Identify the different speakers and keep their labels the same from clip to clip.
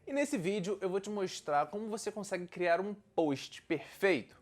Speaker 1: E nesse vídeo eu vou te mostrar como você consegue criar um post perfeito.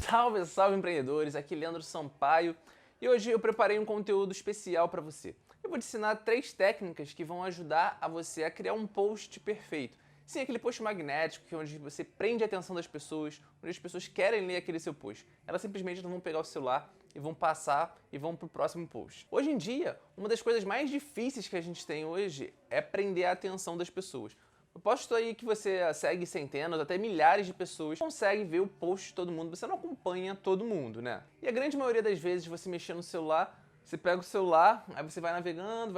Speaker 1: Salve, salve empreendedores, aqui é Leandro Sampaio e hoje eu preparei um conteúdo especial para você. Eu vou te ensinar 3 técnicas que vão ajudar a você a criar um post perfeito. Sim, aquele post magnético, que é onde você prende a atenção das pessoas, onde as pessoas querem ler aquele seu post. Elas simplesmente não vão pegar o celular e vão passar e vão para o próximo post. Hoje em dia, uma das coisas mais difíceis que a gente tem hoje é prender a atenção das pessoas. Eu posto aí que você segue centenas, até milhares de pessoas, consegue ver o post de todo mundo, você não acompanha todo mundo, né? E a grande maioria das vezes você mexendo no celular, você pega o celular, aí você vai navegando,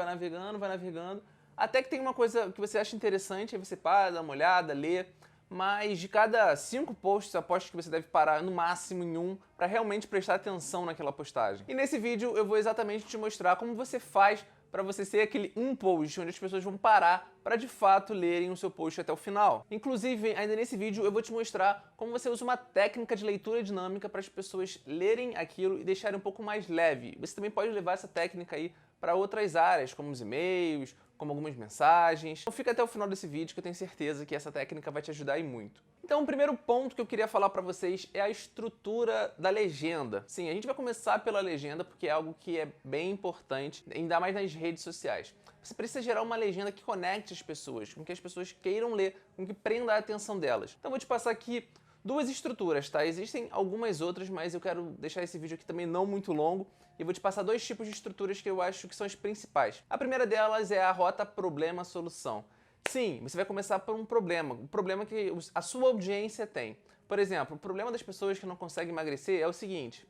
Speaker 1: até que tem uma coisa que você acha interessante, aí você para, dá uma olhada, lê, mas de cada 5 posts, eu aposto que você deve parar no máximo em um para realmente prestar atenção naquela postagem. E nesse vídeo eu vou exatamente te mostrar como você faz para você ser aquele um post onde as pessoas vão parar para de fato lerem o seu post até o final. Inclusive, ainda nesse vídeo eu vou te mostrar como você usa uma técnica de leitura dinâmica para as pessoas lerem aquilo e deixarem um pouco mais leve. Você também pode levar essa técnica aí para outras áreas, como os e-mails, como algumas mensagens. Então fica até o final desse vídeo que eu tenho certeza que essa técnica vai te ajudar aí muito. Então o primeiro ponto que eu queria falar para vocês é a estrutura da legenda. Sim, a gente vai começar pela legenda porque é algo que é bem importante, ainda mais nas redes sociais. Você precisa gerar uma legenda que conecte as pessoas, com que as pessoas queiram ler, com que prenda a atenção delas. Então eu vou te passar aqui 2 estruturas, tá? Existem algumas outras, mas eu quero deixar esse vídeo aqui também não muito longo e vou te passar 2 tipos de estruturas que eu acho que são as principais. A primeira delas é a rota problema-solução. Sim, você vai começar por um problema, o problema que a sua audiência tem. Por exemplo, o problema das pessoas que não conseguem emagrecer é o seguinte.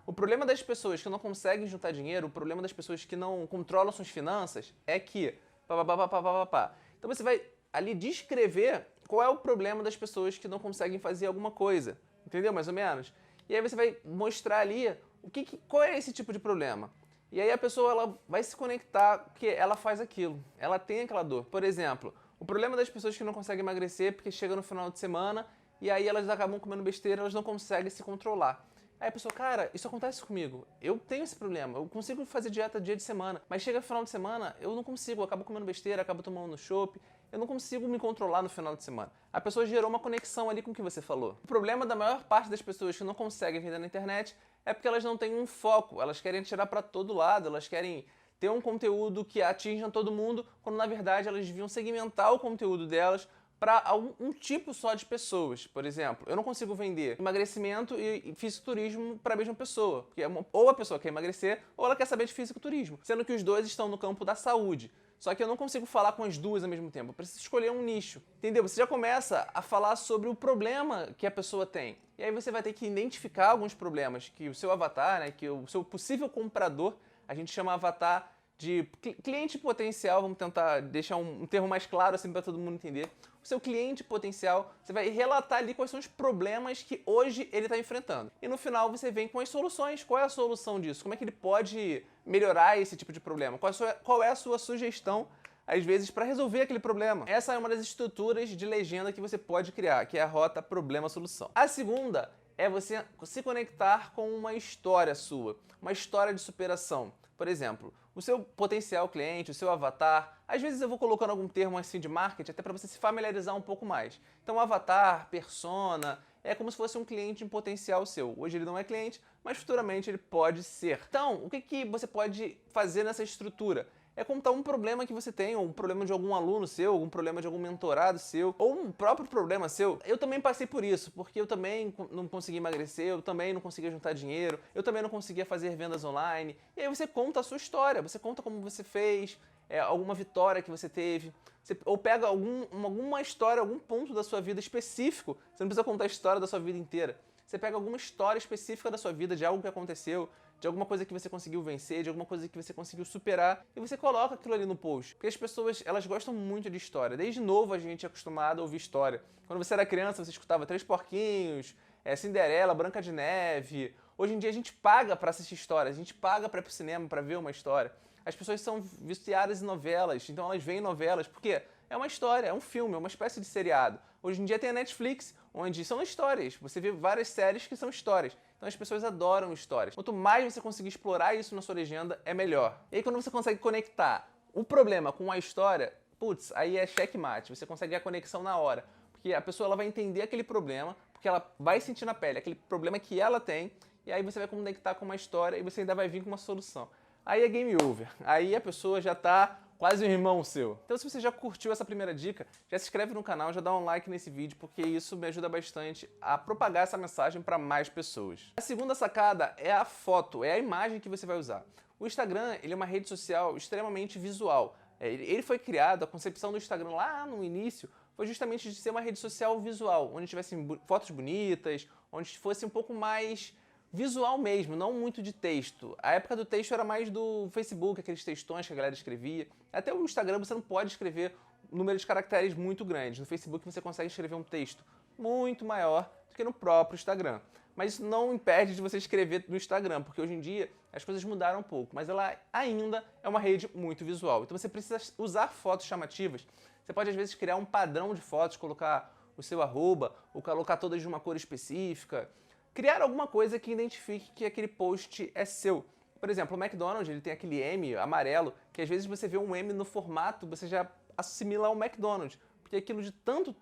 Speaker 1: O problema das pessoas que não conseguem juntar dinheiro, o problema das pessoas que não controlam suas finanças é que... Então você vai ali descrever qual é o problema das pessoas que não conseguem fazer alguma coisa. Entendeu? Mais ou menos? E aí você vai mostrar ali qual é esse tipo de problema. E aí a pessoa ela vai se conectar porque ela faz aquilo. Ela tem aquela dor. Por exemplo, o problema das pessoas que não conseguem emagrecer porque chega no final de semana e aí elas acabam comendo besteira, elas não conseguem se controlar. Aí a pessoa, cara, isso acontece comigo. Eu tenho esse problema. Eu consigo fazer dieta dia de semana, mas chega no final de semana, eu não consigo. Eu acabo comendo besteira, acabo tomando chopp. Eu não consigo me controlar no final de semana. A pessoa gerou uma conexão ali com o que você falou. O problema da maior parte das pessoas que não conseguem vender na internet é porque elas não têm um foco. Elas querem tirar para todo lado, elas querem ter um conteúdo que atinja todo mundo, quando na verdade elas deviam segmentar o conteúdo delas para um tipo só de pessoas. Por exemplo, eu não consigo vender emagrecimento e fisiculturismo para a mesma pessoa. Porque ou a pessoa quer emagrecer ou ela quer saber de fisiculturismo. Sendo que os dois estão no campo da saúde. Só que eu não consigo falar com as duas ao mesmo tempo. Eu preciso escolher um nicho. Entendeu? Você já começa a falar sobre o problema que a pessoa tem. E aí você vai ter que identificar alguns problemas que o seu avatar, né, que o seu possível comprador, a gente chama avatar de cliente potencial, vamos tentar deixar um termo mais claro assim para todo mundo entender. O seu cliente potencial, você vai relatar ali quais são os problemas que hoje ele está enfrentando. E no final você vem com as soluções. Qual é a solução disso? Como é que ele pode melhorar esse tipo de problema? Qual é a sua sugestão, às vezes, para resolver aquele problema? Essa é uma das estruturas de legenda que você pode criar, que é a rota problema-solução. A segunda é você se conectar com uma história sua, uma história de superação. Por exemplo, o seu potencial cliente, o seu avatar, às vezes eu vou colocando algum termo assim de marketing até para você se familiarizar um pouco mais. Então, avatar, persona, é como se fosse um cliente em potencial seu. Hoje ele não é cliente, mas futuramente ele pode ser. Então, o que você pode fazer nessa estrutura? É contar um problema que você tem, ou um problema de algum aluno seu, algum problema de algum mentorado seu, ou um próprio problema seu. Eu também passei por isso, porque eu também não conseguia emagrecer, eu também não conseguia juntar dinheiro, eu também não conseguia fazer vendas online. E aí você conta a sua história, você conta como você fez, alguma vitória que você teve, ou pega alguma história, algum ponto da sua vida específico, você não precisa contar a história da sua vida inteira. Você pega alguma história específica da sua vida, de algo que aconteceu, de alguma coisa que você conseguiu vencer, de alguma coisa que você conseguiu superar, e você coloca aquilo ali no post. Porque as pessoas, elas gostam muito de história. Desde novo a gente é acostumado a ouvir história. Quando você era criança, você escutava Três Porquinhos, Cinderela, Branca de Neve. Hoje em dia a gente paga para assistir histórias, a gente paga para ir pro cinema, para ver uma história. As pessoas são viciadas em novelas, então elas veem novelas, porque é uma história, é um filme, é uma espécie de seriado. Hoje em dia tem a Netflix, onde são histórias. Você vê várias séries que são histórias. Então as pessoas adoram histórias. Quanto mais você conseguir explorar isso na sua legenda, é melhor. E aí quando você consegue conectar o problema com a história, putz, aí é checkmate. Você consegue a conexão na hora. Porque a pessoa ela vai entender aquele problema, porque ela vai sentir na pele aquele problema que ela tem, e aí você vai conectar com uma história e você ainda vai vir com uma solução. Aí é game over. Aí a pessoa já tá quase um irmão seu. Então se você já curtiu essa primeira dica, já se inscreve no canal, já dá um like nesse vídeo, porque isso me ajuda bastante a propagar essa mensagem para mais pessoas. A segunda sacada é a foto, é a imagem que você vai usar. O Instagram, ele é uma rede social extremamente visual. Ele foi criado, a concepção do Instagram lá no início foi justamente de ser uma rede social visual, onde tivessem fotos bonitas, onde fosse um pouco mais visual mesmo, não muito de texto. A época do texto era mais do Facebook, aqueles textões que a galera escrevia. Até o Instagram você não pode escrever um número de caracteres muito grande. No Facebook você consegue escrever um texto muito maior do que no próprio Instagram. Mas isso não impede de você escrever no Instagram, porque hoje em dia as coisas mudaram um pouco, mas ela ainda é uma rede muito visual. Então você precisa usar fotos chamativas. Você pode às vezes criar um padrão de fotos, colocar o seu arroba, ou colocar todas de uma cor específica. Criar alguma coisa que identifique que aquele post é seu. Por exemplo, o McDonald's ele tem aquele M amarelo, que às vezes você vê um M no formato, você já assimila ao McDonald's. Porque aquilo de tanto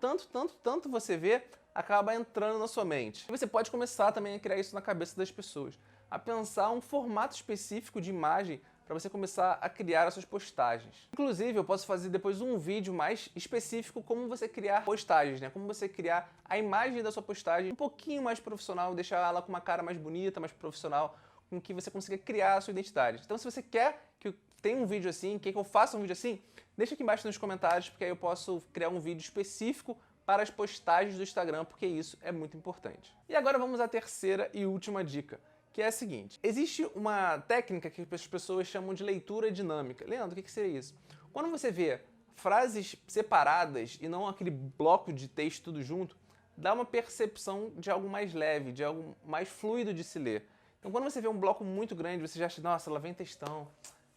Speaker 1: você vê, acaba entrando na sua mente. E você pode começar também a criar isso na cabeça das pessoas. A pensar um formato específico de imagem para você começar a criar as suas postagens. Inclusive, eu posso fazer depois um vídeo mais específico como você criar postagens, né? Como você criar a imagem da sua postagem um pouquinho mais profissional, deixar ela com uma cara mais bonita, mais profissional, com que você consiga criar a sua identidade. Então, se você quer que eu tenha um vídeo assim, quer que eu faça um vídeo assim, deixa aqui embaixo nos comentários, porque aí eu posso criar um vídeo específico para as postagens do Instagram, porque isso é muito importante. E agora vamos à terceira e última dica, que é a seguinte. Existe uma técnica que as pessoas chamam de leitura dinâmica. Leandro, o que seria isso? Quando você vê frases separadas e não aquele bloco de texto tudo junto, dá uma percepção de algo mais leve, de algo mais fluido de se ler. Então quando você vê um bloco muito grande, você já acha, nossa, lá vem textão.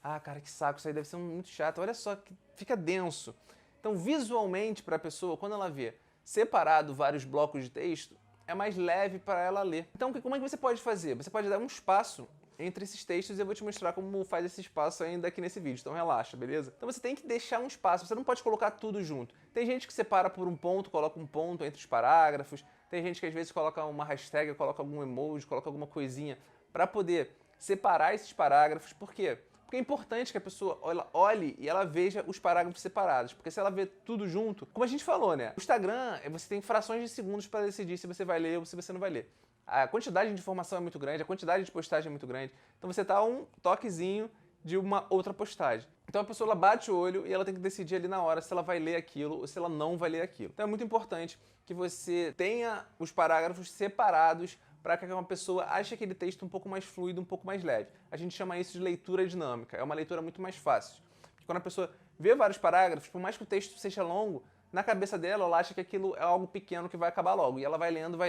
Speaker 1: Ah, cara, que saco, isso aí deve ser muito chato. Olha só, que fica denso. Então visualmente para a pessoa, quando ela vê separado vários blocos de texto, é mais leve para ela ler. Então, como é que você pode fazer? Você pode dar um espaço entre esses textos e eu vou te mostrar como faz esse espaço ainda aqui nesse vídeo. Então relaxa, beleza? Então você tem que deixar um espaço, você não pode colocar tudo junto. Tem gente que separa por um ponto, coloca um ponto entre os parágrafos. Tem gente que às vezes coloca uma hashtag, coloca algum emoji, coloca alguma coisinha para poder separar esses parágrafos. Por quê? Porque é importante que a pessoa olhe e ela veja os parágrafos separados. Porque se ela vê tudo junto, como a gente falou, né? O Instagram, você tem frações de segundos para decidir se você vai ler ou se você não vai ler. A quantidade de informação é muito grande, a quantidade de postagem é muito grande. Então você tá a um toquezinho de uma outra postagem. Então a pessoa ela bate o olho e ela tem que decidir ali na hora se ela vai ler aquilo ou se ela não vai ler aquilo. Então é muito importante que você tenha os parágrafos separados para que uma pessoa ache aquele texto um pouco mais fluido, um pouco mais leve. A gente chama isso de leitura dinâmica. É uma leitura muito mais fácil. Porque quando a pessoa vê vários parágrafos, por mais que o texto seja longo, na cabeça dela, ela acha que aquilo é algo pequeno que vai acabar logo. E ela vai lendo,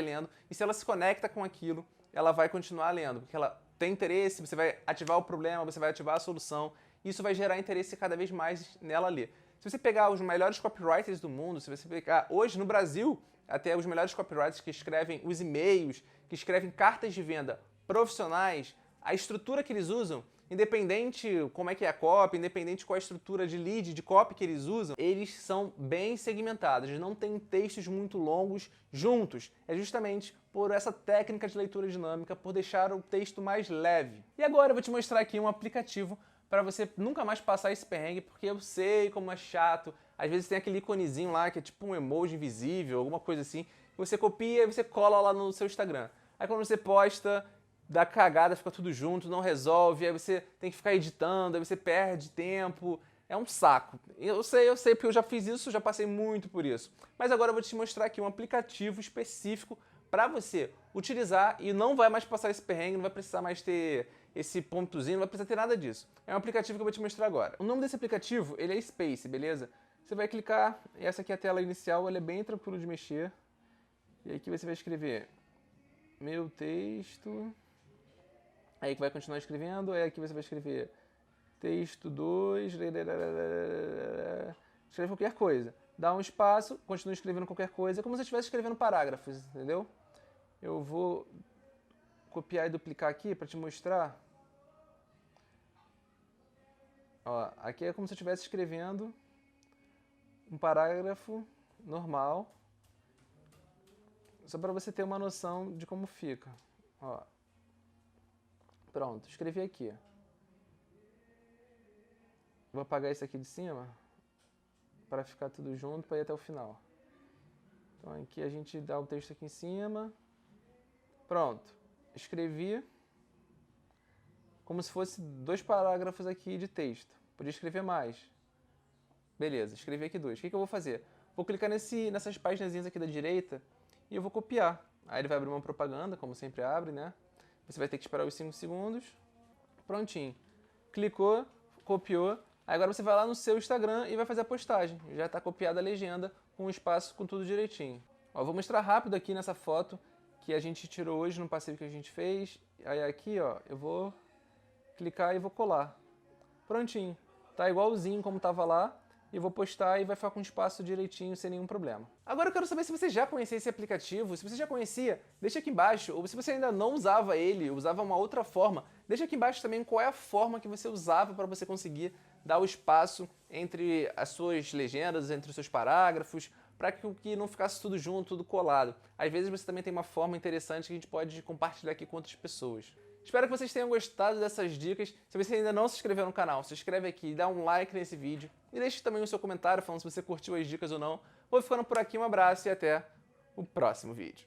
Speaker 1: e se ela se conecta com aquilo, ela vai continuar lendo. Porque ela tem interesse, você vai ativar o problema, você vai ativar a solução, e isso vai gerar interesse cada vez mais nela ler. Se você pegar os melhores copywriters do mundo, se você pegar hoje no Brasil, até os melhores copywriters que escrevem os e-mails, que escrevem cartas de venda profissionais, a estrutura que eles usam, independente como é que é a copy, independente qual é a estrutura de lead, de copy que eles usam, eles são bem segmentados, eles não têm textos muito longos juntos. É justamente por essa técnica de leitura dinâmica, por deixar o texto mais leve. E agora eu vou te mostrar aqui um aplicativo para você nunca mais passar esse perrengue, porque eu sei como é chato. Às vezes tem aquele iconezinho lá que é tipo um emoji invisível, alguma coisa assim, que você copia e você cola lá no seu Instagram. Aí quando você posta, dá cagada, fica tudo junto, não resolve, aí você tem que ficar editando, aí você perde tempo, é um saco. Eu sei, porque eu já fiz isso, já passei muito por isso. Mas agora eu vou te mostrar aqui um aplicativo específico para você utilizar e não vai mais passar esse perrengue, não vai precisar mais ter esse pontozinho, não vai precisar ter nada disso. É um aplicativo que eu vou te mostrar agora. O nome desse aplicativo, ele é Space, beleza? Você vai clicar, essa aqui é a tela inicial, ela é bem tranquilo de mexer. E aqui você vai escrever meu texto, aí que vai continuar escrevendo, aí aqui você vai escrever texto 2, escreve qualquer coisa. Dá um espaço, continua escrevendo qualquer coisa, como se você estivesse escrevendo parágrafos, entendeu? Eu vou copiar e duplicar aqui para te mostrar. Ó, aqui é como se eu estivesse escrevendo um parágrafo normal, só para você ter uma noção de como fica. Ó. Pronto, escrevi aqui. Vou apagar isso aqui de cima para ficar tudo junto, para ir até o final. Então aqui a gente dá o texto aqui em cima. Pronto, escrevi como se fosse 2 parágrafos aqui de texto. Podia escrever mais. Beleza, escrevi aqui 2. O que eu vou fazer? Vou clicar nessas páginas aqui da direita e eu vou copiar. Aí ele vai abrir uma propaganda, como sempre abre, né? Você vai ter que esperar os 5 segundos. Prontinho. Clicou, copiou. Aí agora você vai lá no seu Instagram e vai fazer a postagem. Já está copiada a legenda com o espaço, com tudo direitinho. Ó, vou mostrar rápido aqui nessa foto que a gente tirou hoje no passeio que a gente fez. Aí aqui, ó, eu vou clicar e vou colar. Prontinho. Tá igualzinho como estava lá. E vou postar e vai ficar com espaço direitinho, sem nenhum problema. Agora eu quero saber se você já conhecia esse aplicativo. Se você já conhecia, deixa aqui embaixo. Ou se você ainda não usava ele, usava uma outra forma, deixa aqui embaixo também qual é a forma que você usava para você conseguir dar o espaço entre as suas legendas, entre os seus parágrafos, para que não ficasse tudo junto, tudo colado. Às vezes você também tem uma forma interessante que a gente pode compartilhar aqui com outras pessoas. Espero que vocês tenham gostado dessas dicas. Se você ainda não se inscreveu no canal, se inscreve aqui, dá um like nesse vídeo e deixe também o seu comentário falando se você curtiu as dicas ou não. Vou ficando por aqui, um abraço e até o próximo vídeo.